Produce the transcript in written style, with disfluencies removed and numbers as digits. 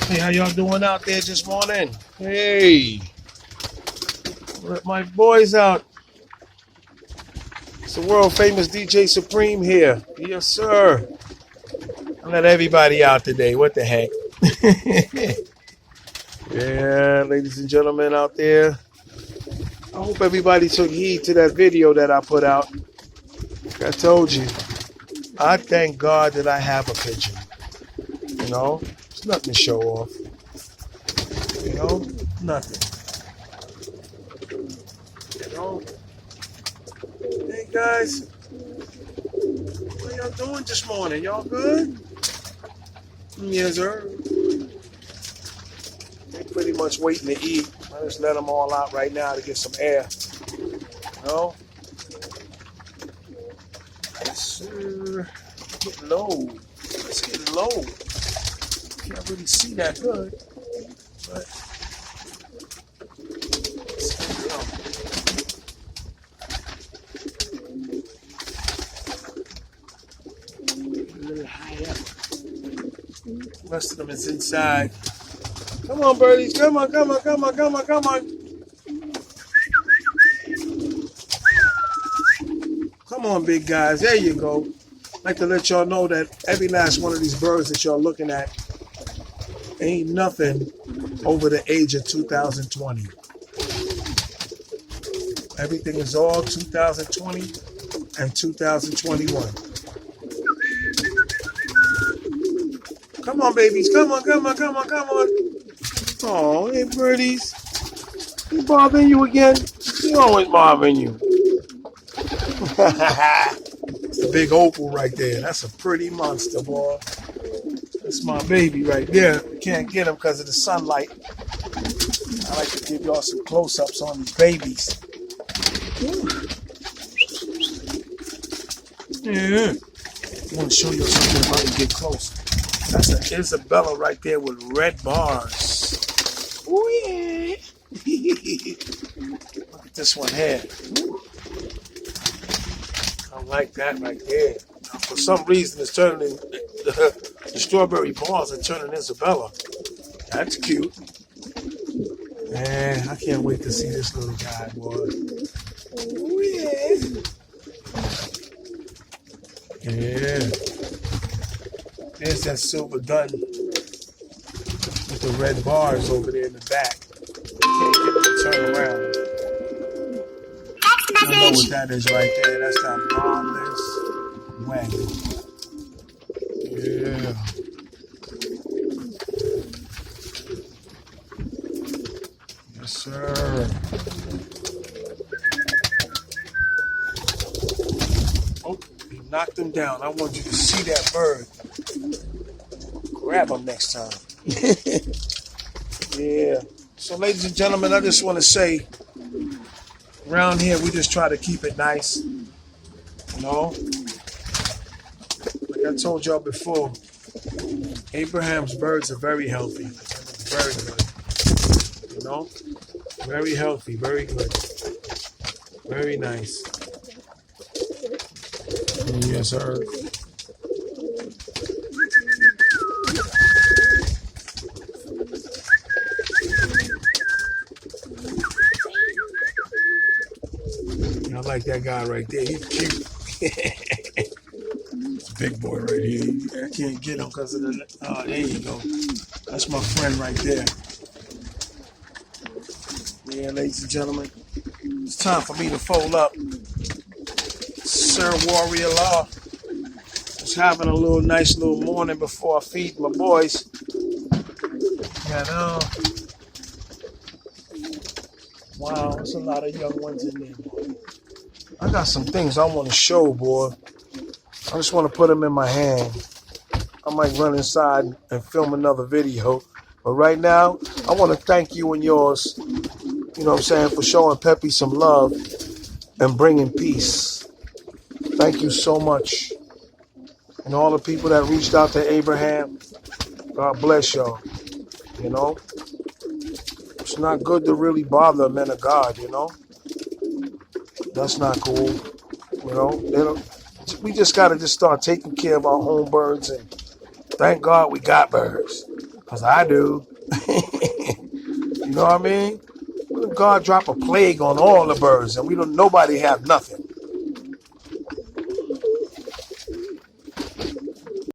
Hey, how y'all doing out there this morning? Hey, let my boys out. It's the world famous DJ Supreme here. Yes, sir. I let everybody out today. What the heck? Yeah, ladies and gentlemen out there. I hope everybody took heed to that video that I put out. Like I told you, I thank God that I have a pigeon. You know, it's nothing to show off. You know, nothing. You know, hey guys, what y'all doing this morning? Y'all good? Yes, sir. They pretty much waiting to eat. I just let them all out right now to get some air. You know? Yes, sir. Get low. Let's get low. Can't really see that good, but let's get low. A little high up. The rest of them is inside. Come on, birdies. Come on, come on, come on, come on, come on. Come on, big guys. There you go. I'd like to let y'all know that every last one of these birds that y'all looking at ain't nothing over the age of 2020. Everything is all 2020 and 2021. Come on, babies. Come on, come on, come on, come on. Oh, hey, birdies. He bothering you again? He always bothering you. It's the big opal right there. That's a pretty monster, boy. That's my baby right there. Can't get him because of the sunlight. I like to give y'all some close-ups on these babies. Yeah. I want to show you something if I can get close. That's an Isabella right there with red bars. Oh yeah. Look at this one here. I like that right there. Now, for some reason, it's turning the strawberry bars are turning Isabella. That's cute. Man, I can't wait to see this little guy, boy. Oh yeah. Yeah. There's that silver gun with the red bars over there in the back. Can't get it to turn around. I know what that is right there. That's that bondless wagon. Yeah. Yes, sir. Oh, he knocked him down. I want you to see that bird. Grab him next time. Yeah. So, ladies and gentlemen, I just want to say, around here, we just try to keep it nice. You know? Like I told y'all before, Abraham's birds are very healthy. Very good. You know? Very healthy, very good. Very nice. Yes, sir. I like that guy right there. He's cute. It's a big boy right here. I can't get him because of the... Oh, there you go. That's my friend right there. Yeah, ladies and gentlemen. It's time for me to fold up. Sir Warrior Law. Just having a little nice little morning before I feed my boys. You know. Wow, there's a lot of young ones in there, boy. I got some things I want to show, boy. I just want to put them in my hand. I might run inside and film another video. But right now, I want to thank you and yours, you know what I'm saying, for showing Peppy some love and bringing peace. Thank you so much. And all the people that reached out to Abraham, God bless y'all. You know, it's not good to really bother a man of God, you know. That's not cool. You know, we just got to just start taking care of our home birds, and thank God we got birds. Because I do. You know what I mean? What if God drop a plague on all the birds and nobody have nothing?